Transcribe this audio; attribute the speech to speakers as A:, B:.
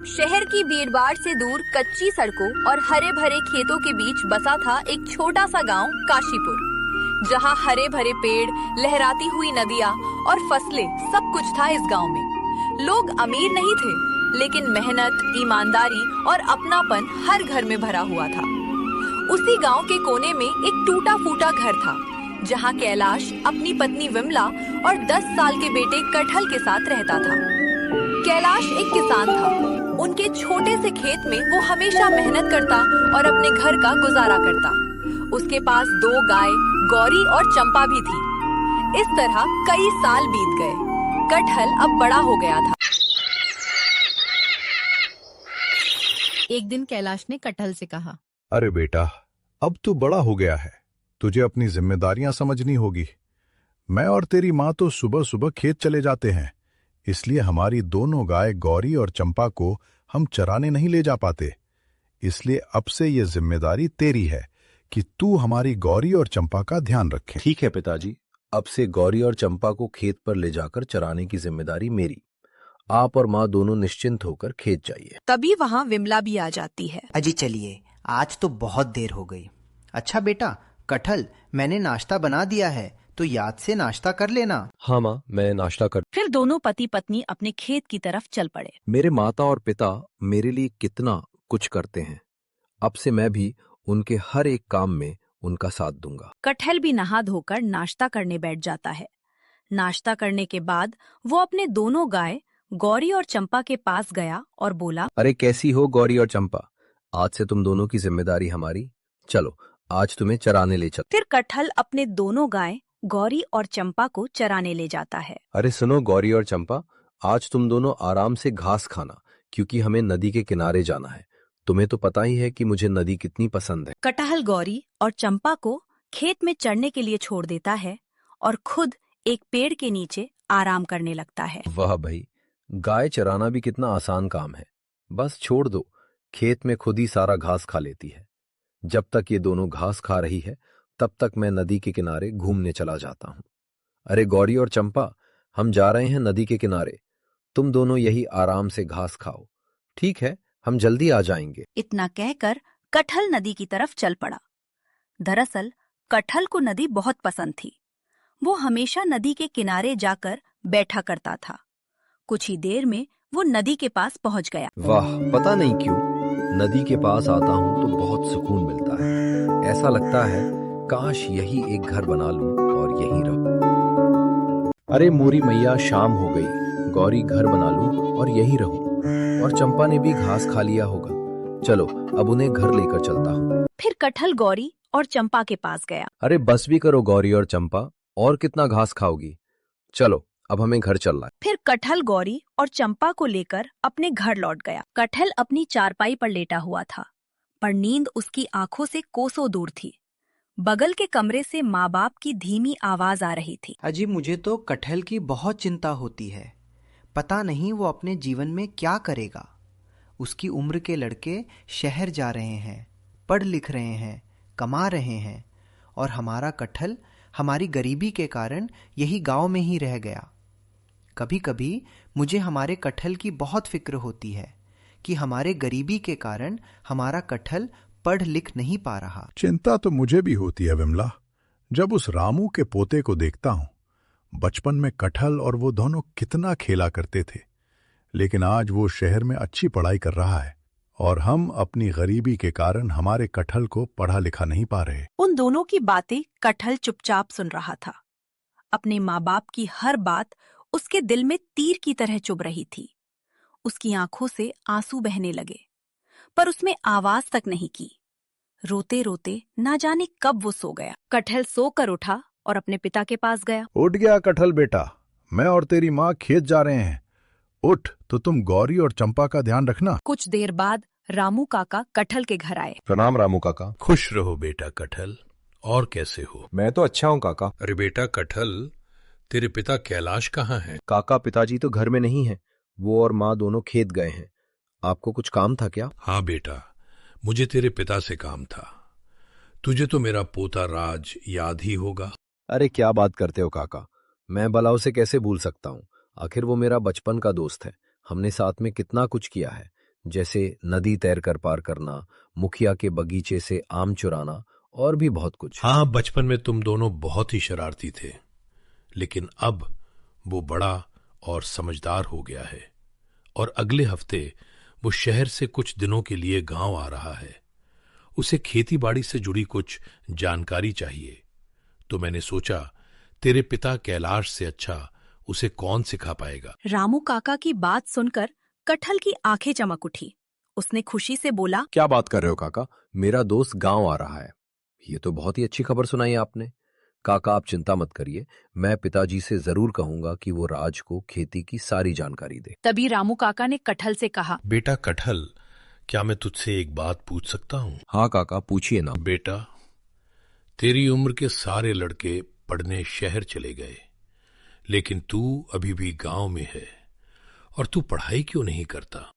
A: शहर की भीड़भाड़ से दूर कच्ची सड़कों और हरे भरे खेतों के बीच बसा था एक छोटा सा गांव काशीपुर, जहां हरे भरे पेड़, लहराती हुई नदियां और फसलें सब कुछ था इस गांव में। लोग अमीर नहीं थे, लेकिन मेहनत, ईमानदारी और अपनापन हर घर में भरा हुआ था। उसी गांव के कोने में एक टूटा फूटा घर था, जहां कैलाश अपनी पत्नी विमला और 10 साल के बेटे कटहल के साथ रहता था। कैलाश एक किसान था। उनके छोटे से खेत में वो हमेशा मेहनत करता और अपने घर का गुजारा करता। उसके पास 2 गाय, गौरी और चंपा भी थी। इस तरह कई साल बीत गए। कटहल अब बड़ा हो गया था।
B: एक दिन कैलाश ने कटहल से कहा,
C: अरे बेटा, अब तू बड़ा हो गया है, तुझे अपनी जिम्मेदारियां समझनी होगी। मैं और तेरी माँ तो सुबह सुबह खेत चले जाते हैं, इसलिए हमारी दोनों गाय गौरी और चंपा को हम चराने नहीं ले जा पाते। इसलिए अब से ये जिम्मेदारी तेरी है कि तू हमारी गौरी और चंपा का ध्यान रखे।
D: ठीक है पिताजी, अब से गौरी और चंपा को खेत पर ले जाकर चराने की जिम्मेदारी मेरी। आप और माँ दोनों निश्चिंत होकर खेत जाइए।
A: तभी वहाँ विमला भी आ जाती है।
E: अजी चलिए, आज तो बहुत देर हो गई। अच्छा बेटा कटहल, मैंने नाश्ता बना दिया है, तो याद से नाश्ता कर लेना।
D: हाँ माँ, मैं नाश्ता कर।
B: फिर दोनों पति पत्नी अपने खेत की तरफ चल पड़े।
D: मेरे माता और पिता मेरे लिए कितना कुछ करते हैं, अब से मैं भी उनके हर एक काम में उनका साथ दूंगा।
B: कटहल भी नहा धोकर नाश्ता करने बैठ जाता है। नाश्ता करने के बाद वो अपने दोनों गाय गौरी और चंपा के पास गया और बोला,
D: अरे कैसी हो गौरी और चंपा, आज से तुम दोनों की जिम्मेदारी हमारी। चलो आज तुम्हें चराने ले चल।
B: फिर कटहल अपने दोनों गाय गौरी और चंपा को चराने ले जाता है।
D: अरे सुनो गौरी और चंपा, आज तुम दोनों आराम से घास खाना, क्योंकि हमें नदी के किनारे जाना है। तुम्हें तो पता ही है कि मुझे नदी कितनी पसंद है।
B: कटहल गौरी और चंपा को खेत में चढ़ने के लिए छोड़ देता है और खुद एक पेड़ के नीचे आराम करने लगता है।
D: वाह भाई, गाय चराना भी कितना आसान काम है। बस छोड़ दो, खेत में खुद ही सारा घास खा लेती है। जब तक ये दोनों घास खा रही है, तब तक मैं नदी के किनारे घूमने चला जाता हूँ। अरे गौरी और चंपा, हम जा रहे हैं नदी के किनारे, तुम दोनों यही आराम से घास खाओ। ठीक है, हम जल्दी आ जाएंगे।
B: इतना कहकर कटहल नदी की तरफ चल पड़ा। दरअसल कटहल को नदी बहुत पसंद थी। वो हमेशा नदी के किनारे जाकर बैठा करता था। कुछ ही देर में वो नदी के पास पहुंच गया।
D: वाह, पता नहीं क्यों नदी के पास आता हूँ तो बहुत सुकून मिलता है। ऐसा लगता है काश यही एक घर बना लूं और यहीं रहूं। अरे मोरी मैया, शाम हो गई, गौरी घर बना लूं और यहीं रहूं। और चंपा ने भी घास खा लिया होगा। चलो अब उन्हें घर लेकर चलता हूँ।
B: फिर कटहल गौरी और चंपा के पास गया।
D: अरे बस भी करो गौरी और चंपा, और कितना घास खाओगी। चलो अब हमें घर चलना है।
B: फिर कटहल गौरी और चंपा को लेकर अपने घर लौट गया। कटहल अपनी चारपाई पर लेटा हुआ था, पर नींद उसकी आंखों से कोसों दूर थी। बगल के कमरे से माँ बाप की धीमी आवाज आ रही थी।
E: अजी मुझे तो कटहल की बहुत चिंता होती है। पता नहीं वो अपने जीवन में क्या करेगा। उसकी उम्र के लड़के शहर जा रहे हैं, पढ़ लिख रहे हैं, कमा रहे हैं, और हमारा कटहल हमारी गरीबी के कारण यही गांव में ही रह गया। कभी कभी मुझे हमारे कटहल की बहुत फिक्र होती है कि हमारे गरीबी के कारण हमारा कटहल पढ़ लिख नहीं पा रहा।
C: चिंता तो मुझे भी होती है विमला, जब उस रामू के पोते को देखता हूं। बचपन में कटहल और वो दोनों कितना खेला करते थे, लेकिन आज वो शहर में अच्छी पढ़ाई कर रहा है और हम अपनी गरीबी के कारण हमारे कटहल को पढ़ा लिखा नहीं पा रहे।
B: उन दोनों की बातें कटहल चुपचाप सुन रहा था। अपने माँ बाप की हर बात उसके दिल में तीर की तरह चुभ रही थी। उसकी आंखों से आंसू बहने लगे, पर उसमें आवाज तक नहीं की। रोते रोते ना जाने कब वो सो गया। कटहल सोकर उठा और अपने पिता के पास गया।
C: उठ गया कटहल बेटा, मैं और तेरी माँ खेत जा रहे हैं। उठ तो तुम गौरी और चंपा का ध्यान रखना।
B: कुछ देर बाद रामू काका कटहल के घर आए।
D: प्रणाम रामू काका।
F: खुश रहो बेटा कटहल, और कैसे हो?
D: मैं तो अच्छा हूँ काका।
F: अरे बेटा कटहल, तेरे पिता कैलाश कहाँ हैं?
D: काका पिताजी तो घर में नहीं है, वो और माँ दोनों खेत गए हैं। आपको कुछ काम था क्या?
F: हाँ बेटा, मुझे तेरे पिता से काम था। तुझे तो मेरा पोता राज याद ही होगा।
D: अरे क्या बात करते हो काका, मैं भला उसे कैसे भूल सकता हूँ। आखिर वो मेरा बचपन का दोस्त है, हमने साथ में कितना कुछ किया है। जैसे नदी तैरकर पार करना, मुखिया के बगीचे से आम चुराना और भी बहुत कुछ।
F: हाँ, बचपन में तुम दोनों बहुत ही शरारती थे, लेकिन अब वो बड़ा और समझदार हो गया है और अगले हफ्ते वो शहर से कुछ दिनों के लिए गांव आ रहा है। उसे खेती बाड़ी से जुड़ी कुछ जानकारी चाहिए, तो मैंने सोचा तेरे पिता कैलाश से अच्छा उसे कौन सिखा पाएगा।
B: रामू काका की बात सुनकर कटहल की आंखें चमक उठी। उसने खुशी से बोला,
D: क्या बात कर रहे हो काका, मेरा दोस्त गांव आ रहा है। ये तो बहुत ही अच्छी खबर सुनाई आपने। काका आप चिंता मत करिए, मैं पिताजी से जरूर कहूंगा कि वो राज को खेती की सारी जानकारी दे।
B: तभी रामू काका ने कटहल से कहा,
F: बेटा कटहल, क्या मैं तुझसे एक बात पूछ सकता हूँ?
D: हाँ काका, पूछिए ना।
F: बेटा, तेरी उम्र के सारे लड़के पढ़ने शहर चले गए, लेकिन तू अभी भी गांव में है और तू पढ़ाई क्यों नहीं करता?